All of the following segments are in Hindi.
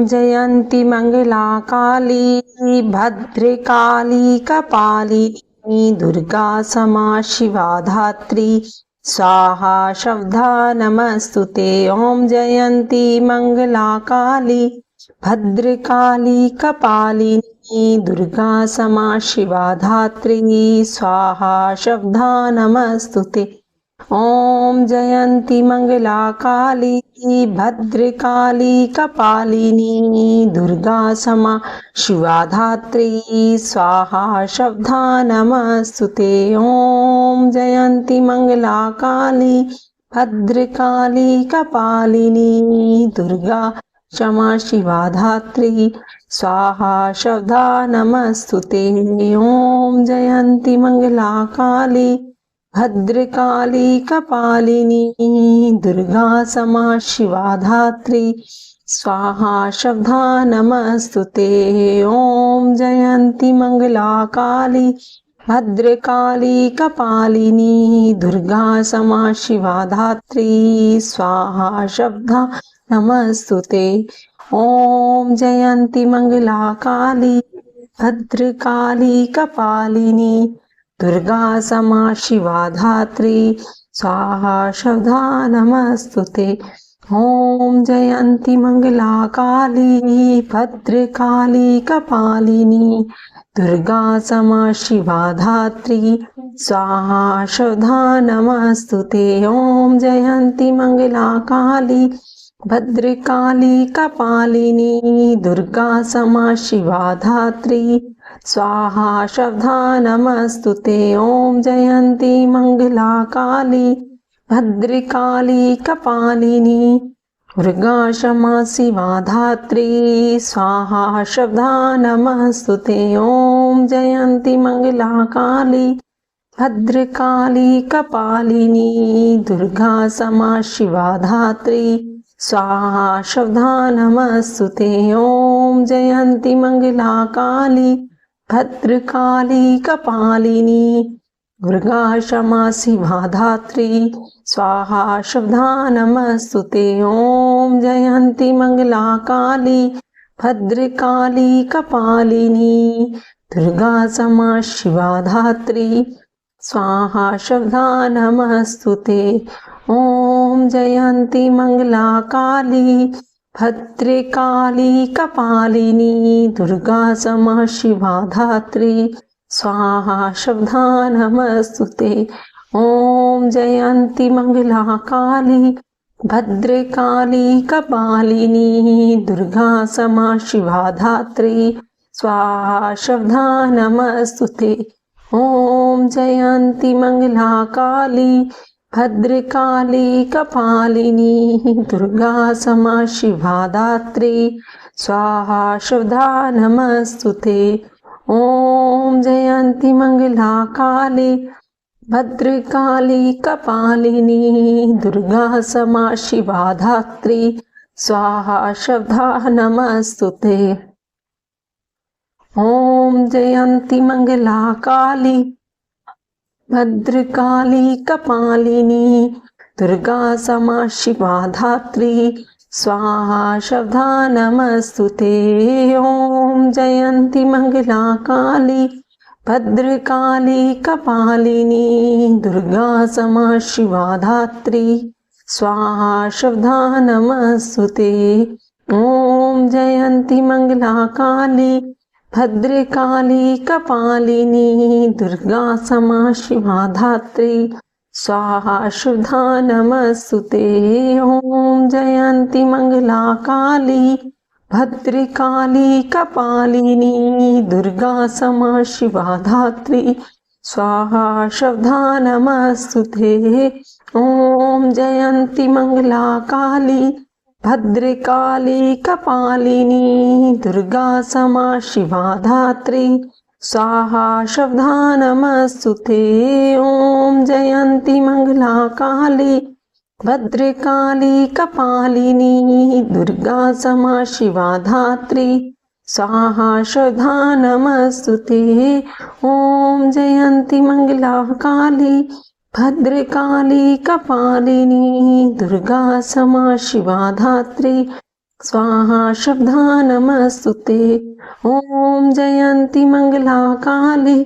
जयंती मंगला काली भद्रकाली कपालिनी दुर्गा समा शिवा धात्री स्वाहा शब्दा नमस्तुते। ओम जयंती मंगला काली भद्रकाली कपालिनी दुर्गा समा शिवा धात्री स्वाहा शब्दा नमस्तुते। ओम जयंती मंगला काली भद्रकाली कपालिनी दुर्गा समा शिवा धात्री स्वाहा शब्दा नमस्तुते। ओम जयंती मंगला काली भद्रकाली कपालिनी दुर्गा क्षमा शिवा धात्री स्वाहा शब्दा नमस्तुते। ओम जयंती मंगला काली भद्रकाली कपालिनी दुर्गा समा शिवा धात्री स्वाहा शब्दा नमस्तुते। ओम जयंती मंगला काली भद्रकाली कपालिनी दुर्गा समा शिवा धात्री स्वाहा शब्दा नमस्तुते। ओम जयंती मंगला काली भद्रकाली कपालिनी दुर्गा समा शिवा धात्री स्वाहा शब्दा नमस्तुते। ओम जयंती मंगला काली भद्रकाली कपालिनी दुर्गा समा शिवा धात्री स्वाहा शब्दा नमस्तुते। ओम जयंती मंगला काली भद्रकाली कपालिनी दुर्गा समा शिवा धात्री स्वाहा शब्दा नमस्तुते। ओम जयंती मंगला काली भद्रकाली कपालिनी दुर्गा क्षमा शिवा धात्री स्वाहा शब्दा नमस्तुते। ओम जयंती मंगला काली भद्रकाली कपालिनी दुर्गा समा शिवा धात्री स्वाहा शब्दा नमस्तुते। ओम जयंती मंगला काली भद्रकाली कपालिनी दुर्गा क्षमा शिवा धात्री स्वाहा शब्दा नमस्तुते। ओम जयंती मंगला काली भद्रकाली कपालिनी दुर्गा क्षमा शिवा धात्री स्वाहा शब्दा नमस्तुते। ओम जयंती मंगला काली भद्रकाली कपालिनी दुर्गा समा शिवा धात्री स्वाहा शब्दा नमस्तुते। ओम जयंती मंगला काली भद्रकाली कपालिनी दुर्गा समा शिवा धात्री स्वाहा शब्दा नमस्तुते। ओम जयंती मंगला काली भद्रकाली कपालिनी दुर्गा समा शिवा धात्री स्वाहा शब्दा नमस्तुते। ओम जयंती मंगला काली भद्रकाली कपालिनी दुर्गा समा शिवा धात्री स्वाहा शब्दा नमस्तुते। ओम जयंती मंगला काली भद्रकाली कपालिनी दुर्गा समा शिवा धात्री स्वाहा शब्दा नमस्तुते। ओम जयंती मंगला काली भद्रकाली कपालिनी दुर्गा समा शिवा धात्री स्वाहा शब्दा नमस्तुते। ओम जयंती मंगला काली भद्रकाली कपालिनी दुर्गा समा शिवा धात्री स्वाहा शब्दा नमस्तुते। ओम जयंती मंगला काली भद्रकाली कपालिनी दुर्गा समा शिवा धात्री स्वाहा शब्दा नमस्तुते। ओम जयंती मंगला काली भद्रकाली कपालिनी दुर्गा समा शिवा धात्री स्वाहा शब्दा नमस्तुते। ओम जयंती मंगला काली भद्रकाली कपालिनी दुर्गा समा शिवा धात्री स्वाहा शब्दा नमस्तुते। ओम जयंती मंगला काली भद्रकाली कपालिनी दुर्गा समा शिवा धात्री स्वाहा शब्दा नमस्तुते। ॐ जयन्ती मंगला काली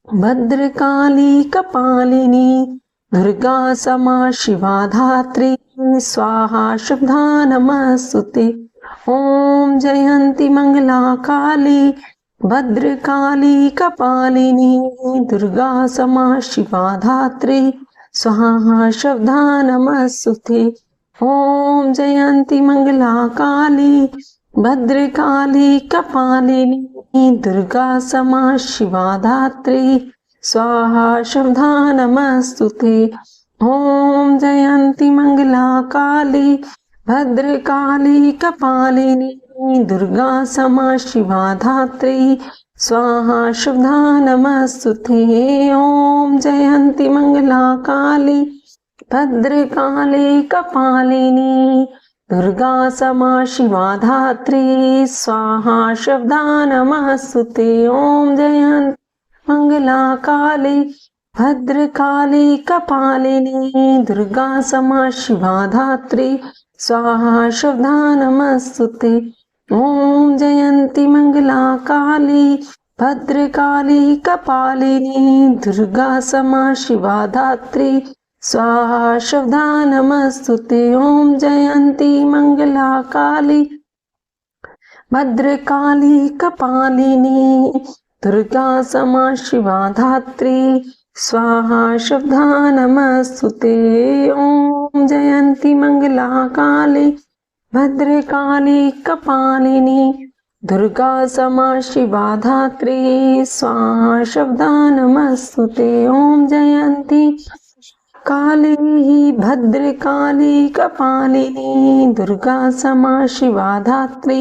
भद्रकाली कपालिनी दुर्गा समा शिवा धात्री स्वाहा शब्दा नमस्तुते। ॐ जयन्ती मंगला काली भद्रकाली कपालिनी दुर्गा समा शिवा धात्री स्वाहा शब्दा नमस्तुते। ॐ जयन्ती मंगला काली भद्रकाली कपालिनी दुर्गा समा शिवा धात्री स्वाहा शब्दा नमस्तुते। ॐ जयन्ती मंगला काली भद्रकाली कपालिनी दुर्गा समा शिवा धात्री स्वाहा शब्दा नमस्तुते। ॐ जयन्ती मंगला काली भद्रकाली कपालिनी दुर्गा समा शिवा धात्री स्वाहा शब्दा नमस्तुते। ॐ जयन्ती मंगला काली भद्रकाली कपालिनी दुर्गा समा शिवा धात्री स्वाहा शब्दा नमस्तुते। ॐ जयन्ती मंगला काली भद्रकाली कपालिनी दुर्गा समा शिवा धात्री स्वाहा शब्दा नमस्तुते। ॐ जयन्ती मंगला काली भद्रकाली कपालिनी दुर्गा समा शिवा धात्री स्वाहा शब्दा नमस्तुते। ॐ जयन्ती मंगला काली भद्रकाली कपालिनी दुर्गा समा शिवा धात्री स्वाहा शब्दा नमस्तुते। ॐ जयन्ती काली भद्रकाली कपालिनी दुर्गा समा शिवा धात्री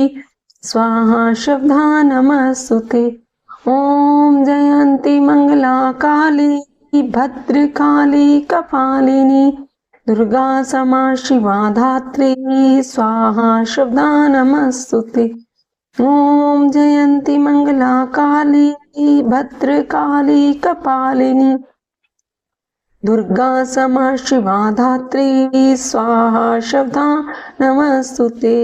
स्वाहा शब्दा नमस्तुते। ॐ जयन्ती मंगला काली भद्रकाली कपालिनी दुर्गा समा शिवा धात्री स्वाहा शब्दा नमस्तुते। ॐ जयन्ती मंगला काली भद्रकाली कपालिनी दुर्गा समा शिवा धात्री स्वाहा शब्दा नमस्तुते।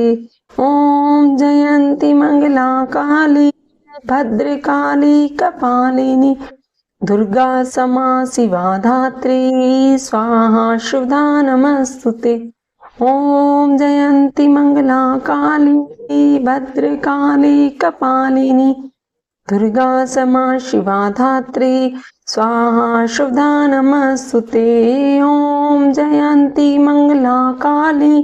ॐ जयन्ती मंगला काली भद्रकाली कपालिनी दुर्गा समा शिवा धात्री स्वाहा शब्दा नमस्तुते। ॐ जयन्ती मंगला काली भद्रकाली कपालिनी दुर्गा समा शिवा धात्री स्वाहा शब्दा नमस्तुते। ॐ जयन्ती मंगला काली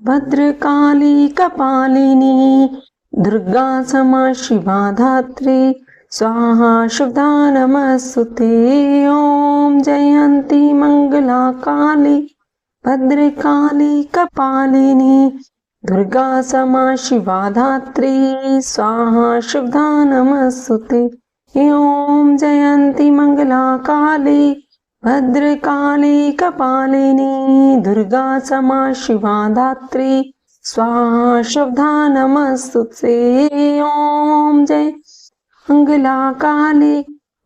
भद्रकाली कपालिनी दुर्गा समा शिवा धात्री स्वाहा शब्दा नमस्तुते। ॐ जयन्ती मंगला काली भद्रकाली कपालिनी दुर्गा समा शिवा धात्री स्वाहा शब्दा नमस्तुते। ॐ जयन्ती मंगला काली भद्रकाली कपालिनी दुर्गा समा शिवा धात्री स्वाहा शब्दा नमस्तुते। ॐ जय मंगला काली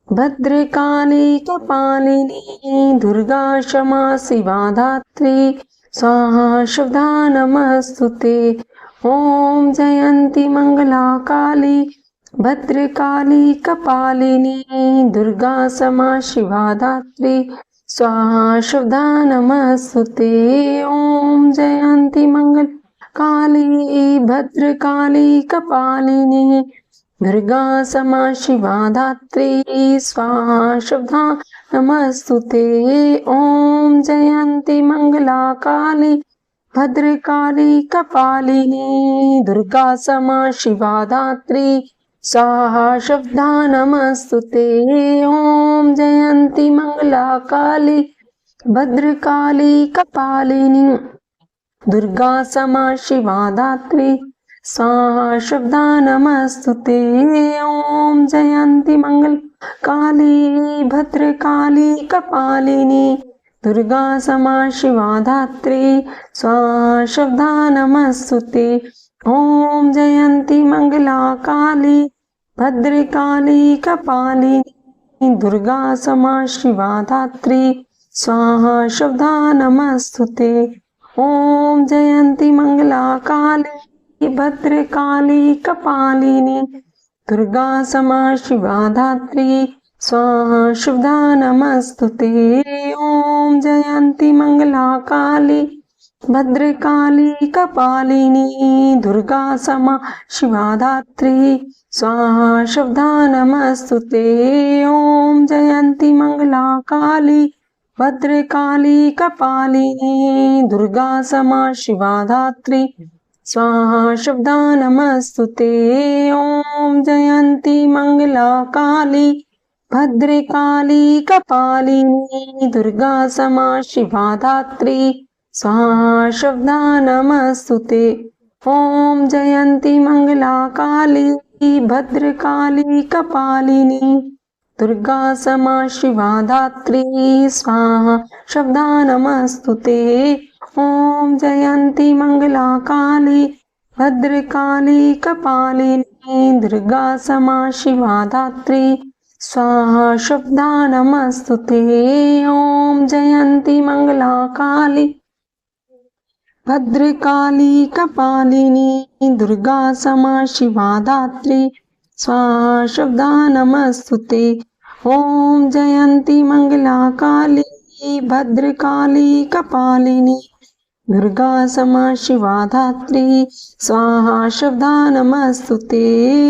भद्रकाली कपालिनी दुर्गा क्षमा शिवा धात्री स्वाहा शब्दा नमस्तुते। ॐ जयन्ती मंगला काली भद्रकाली कपालिनी दुर्गा समा शिवा धात्री स्वाहा शब्दा नमस्तुते। ॐ जयन्ती मंगल काली भद्रकाली कपालिनी दुर्गा समा शिवा धात्री स्वाहा शब्दा नमस्तुते। ॐ जयन्ती मंगला काली भद्रकाली कपालिनी दुर्गा समा शिवा धात्री स्वाहा शब्दा नमस्तुते। ॐ जयन्ती मंगला काली भद्रकाली कपालिनी दुर्गा समा शिवा धात्री स्वाहा शब्दा नमस्तुते। ॐ जयन्ती मंगल काली भद्रकाली कपालिनी दुर्गा समा शिवा धात्री स्वाहा शब्दा नमस्तुते। ॐ जयन्ती मंगला काली भद्रकाली कपालिनी दुर्गा समा शिवा धात्री स्वाहा शब्दा नमस्तुते। ॐ जयन्ती मंगला काली भद्रकाली कपालिनी दुर्गा क्षमा शिवा धात्री स्वाहा शुभदा नमस्तुते। ओम जयंती मंगला काली भद्रकाली कपालिनी दुर्गा क्षमा शिवा धात्री स्वाहा शुभदा नमस्तुते। ओम जयंती मंगला काली भद्रकाली कपालिनी दुर्गा क्षमा शिवा धात्री स्वाहा शुभदा नमस्तुते। ओम जयंती मंगला काली भद्रकाली कपालिनी दुर्गा क्षमा शिवा धात्री स्वाहा शुभदा नमस्तुते। ओम जयंती मंगला काली भद्रकाली कपालिनी दुर्गा क्षमा शिवा धात्री स्वाहा शुभदा नमस्तुते। ओम जयंती मंगला काली भद्रकाली कपालिनी दुर्गा क्षमा शिवा धात्री स्वाहा शुभदा नमस्तुते। ओम जयंती मंगला काली भद्रकाली कपालिनी दुर्गा क्षमा शिवा धात्री स्वाहा शुभदा नमस्तुते। ओम जयंती मंगला काली भद्रकाली कपालिनी दुर्गा क्षमा शिवा धात्री स्वाहा शुभदा नमस्तुते।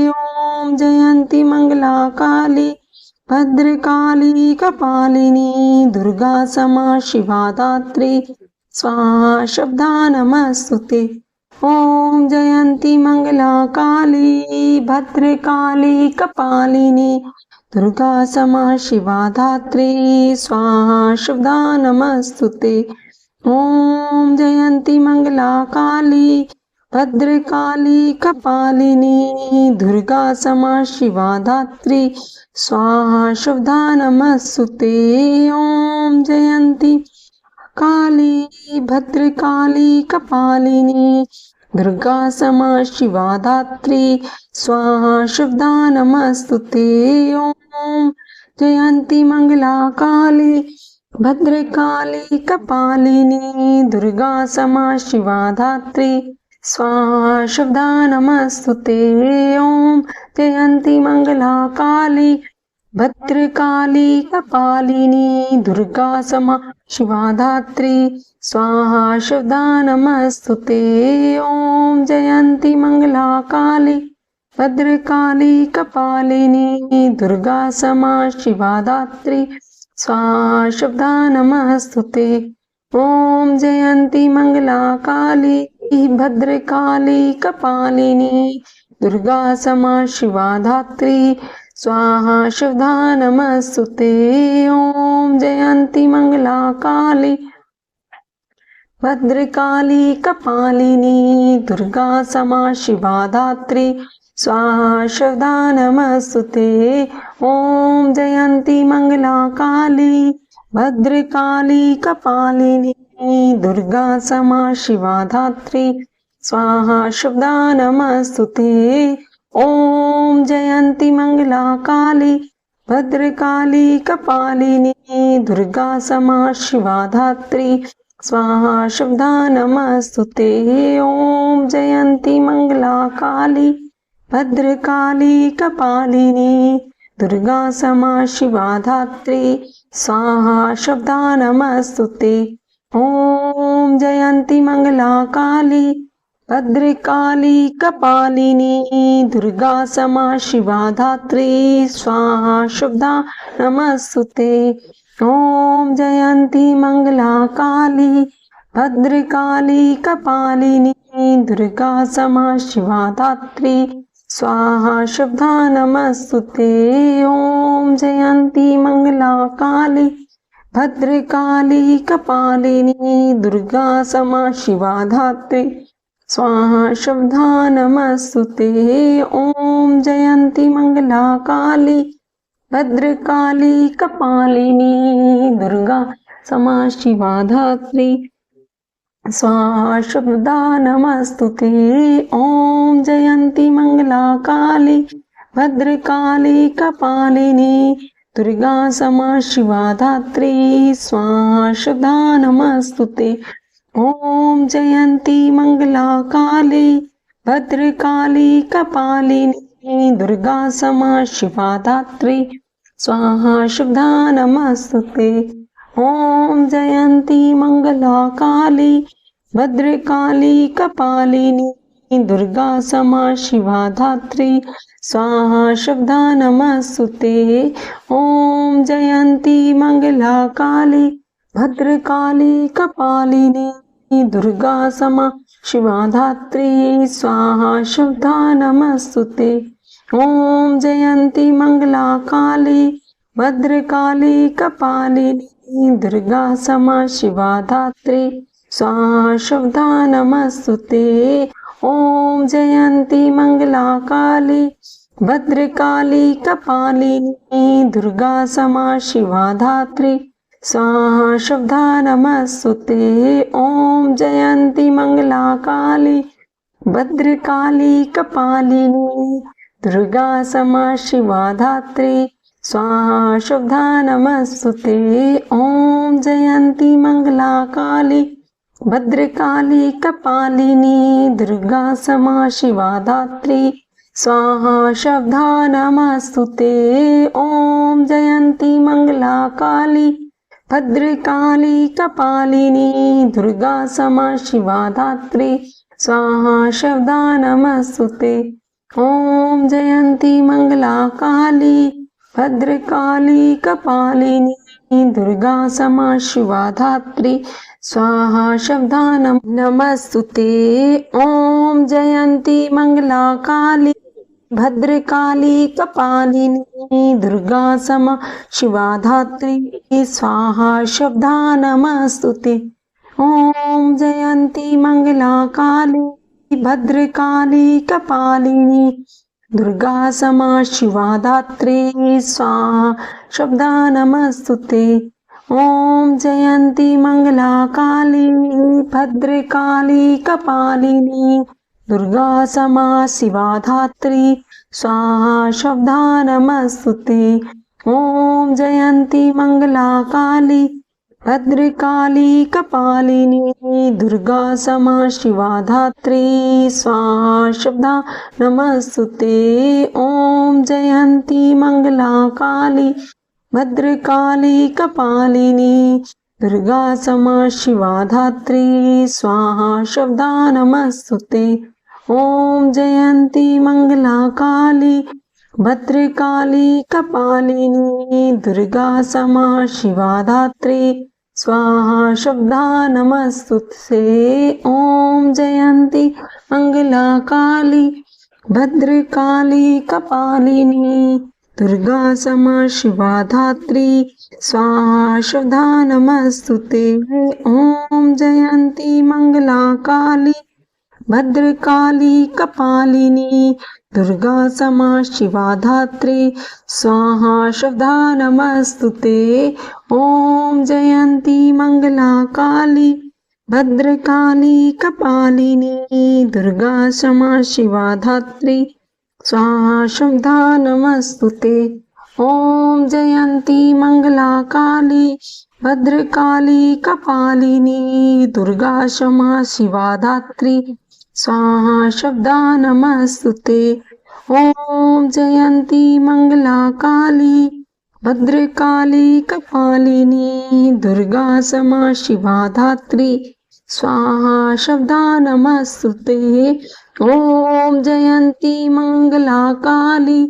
ओम जयंती मंगला काली भद्रकाली कपालिनी दुर्गा क्षमा शिवा धात्री स्वाहा शुभदा नमस्तुते। ओम जयंती मंगला काली भद्रकाली कपालिनी दुर्गा क्षमा शिवा धात्री स्वाहा शुभदा नमस्तुते। ओम जयंती मंगला काली भद्रकाली कपालिनी दुर्गा क्षमा शिवा धात्री स्वाहा शुभदा नमस्तुते। ओम जयंती काली भद्रकाली कपालिनी दुर्गा क्षमा शिवा धात्री स्वाहा शुभदा नमस्तुते। ओम जयंती मंगला काली भद्रकाली कपालिनी दुर्गा क्षमा शिवा धात्री स्वाहा शुभदा नमस्तुते। ओम जयंती मंगला काली भद्रकाली कपालिनी दुर्गा क्षमा शिवा धात्री स्वाहा शुभदा नमस्तुते। ओम जयंती मंगला काली भद्रकाली कपालिनी दुर्गा क्षमा शिवा धात्री स्वाहा शुभदा नमस्तुते। ओम जयंती मंगला काली भद्रकाली कपालिनी दुर्गा क्षमा शिवा धात्री स्वाहा शुभदा नमस्तुते। ओम जयंती मंगला काली भद्रकाली कपालिनी दुर्गा क्षमा शिवा धात्री स्वाहा शुभदा नमस्तुते। ओम जयंती मंगला काली भद्रकाली कपालिनी दुर्गा क्षमा शिवा धात्री स्वाहा शुभदा नमस्तुते। ओम जयंती मंगला काली भद्रकाली कपालिनी दुर्गा क्षमा शिवा धात्री स्वाहा शुभदा नमस्तुते। ओम जयंती मंगला काली भद्रकाली कपालिनी दुर्गा क्षमा शिवा धात्री स्वाहा शुभदा नमस्तुते। ओम जयंती मंगला काली भद्रकाली कपालिनी दुर्गा क्षमा शिवा धात्री स्वाहा शुभदा नमस्तुते। ओम जयंती मंगला काली भद्रकाली कपालिनी दुर्गा क्षमा शिवा धात्री स्वाहा शुभदा नमस्तुते। ओम जयंती मंगला काली भद्रकाली कपालिनी दुर्गा क्षमा शिवा धात्री स्वाहा शुभदा नमस्तुते। ओम जयंती मंगला काली भद्रकाली कपालिनी दुर्गा क्षमा शिवा धात्री स्वाहा शुभदा नमस्तुते। ओम जयंती मंगला काली भद्रकाली कपालिनी दुर्गा क्षमा शिवा धात्री स्वाहा शुभदा नमस्तुते। ओम जयंती मंगला काली भद्रकाली कपालिनी दुर्गा समा शिवा धात्री स्वाहा शुभदा नमस्तुते। ओम जयंती मंगला काली भद्रकाली कपालिनी दुर्गा समा शिवा धात्री स्वाहा शुभदा नमस्तुते। ओम जयंती मंगला काली भद्रकाली कपालिनी दुर्गा समा शिवा धात्री स्वाहा शुभदा नमस्तुते। ओम जयंती मंगला काली भद्रकाली कपालिनी दुर्गा समा शिवा धात्री स्वाहा शुभदा नमस्तुते। ओम जयंती मंगला काली भद्रकाली कपालिनी दुर्गा समा शिवा धात्री स्वाहा शुभदा नमस्तुते। ओम जयंती मंगला काली भद्रकाली कपालिनी दुर्गा समा शिवा धात्री स्वाहा शुभदा नमस्तुते। ओम जयंती मंगला काली भद्रकाली कपालिनी दुर्गा समा शिवा धात्री स्वाहा शुभदा नमस्तुते। ओम जयंती मंगला काली भद्रकाली कपालिनी दुर्गा समा शिवा धात्री स्वाहा शुभदा नमस्तुते। ओम जयंती मंगला काली भद्रकाली कपालिनी दुर्गा समा शिवा धात्री स्वाहा शुभदा नमस्तुते। ओम जयंती मंगला काली भद्रकाली कपालिनी दुर्गा समा शिवा धात्री स्वाहा शुभदा नमस्तुते। ओम जयंती मंगला काली भद्रकाली कपालिनी दुर्गा समा शिवा धात्री स्वाहा शुभदा नमस्तुते। ओम जयंती मंगला काली भद्रकाली कपालिनी दुर्गा समा शिवा धात्री स्वाहा शुभदा नमस्तुते। ओम जयंती मंगला काली भद्रकाली कपालिनी दुर्गा समा शिवा धात्री स्वाहा शुभदा नमस्तुते। ओम जयंती मंगला काली भद्रकाली कपालिनी दुर्गा समा शिवा धात्री स्वाहा शुभदा नमस्तुते। ओम जयंती मंगला काली भद्रकाली कपालिनी दुर्गा समा शिवा धात्री स्वाहा शुभदा नमस्तुते। ओम जयंती मंगला काली भद्रकाली कपालिनी दुर्गा समा शिवा धात्री स्वाहा शुभदा नमस्तुते। ओम जयंती मंगला काली भद्रकाली कपालिनी दुर्गा समा शिवा धात्री स्वाहा शुभदा नमस्तुते। ओम जयंती मंगला काली भद्रकाली कपालिनी दुर्गा समा शिवा धात्री स्वाहा शुभदा नमस्तुते। ओम जयंती मंगला काली भद्रकाली कपालिनी दुर्गा समा शिवा धात्री स्वाहा शुभदा नमस्तुते। ओम जयंती मंगला काली भद्रकाली कपालिनी दुर्गा समा शिवा धात्री स्वाहा शुभदा नमस्तुते। ओम जयंती मंगला काली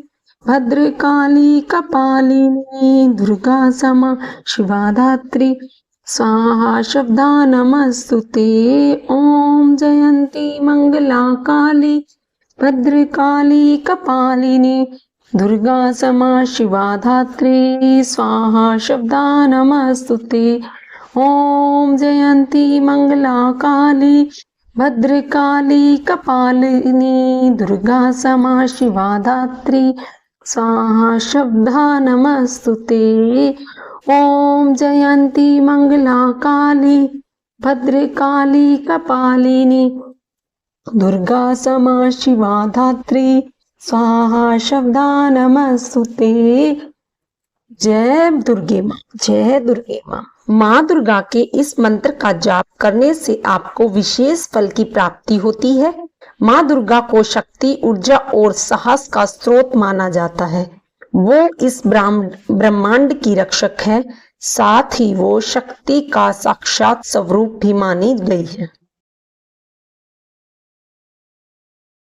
भद्रकाली कपालिनी दुर्गा समा शिवा धात्री स्वाहा शुभदा नमस्तुते। ओम जयंती मंगला काली भद्रकाली कपालिनी दुर्गा समा शिवा धात्री स्वाहा शुभदा नमस्तुते। ओम जयंती मंगला काली भद्रकाली कपालिनी दुर्गा समा शिवा धात्री स्वाहा शुभदा नमस्तुते। ओम जयंती मंगला काली भद्रकाली कपालिनी दुर्गा समा शिवा धात्री स्वाहा शुभदा नमस्तुते। जय दुर्गे माँ, जय दुर्गे माँ। माँ दुर्गा के इस मंत्र का जाप करने से आपको विशेष फल की प्राप्ति होती है। माँ दुर्गा को शक्ति, ऊर्जा और साहस का स्रोत माना जाता है। वो इस ब्रह्मांड की रक्षक है, साथ ही वो शक्ति का साक्षात स्वरूप भी मानी गई है।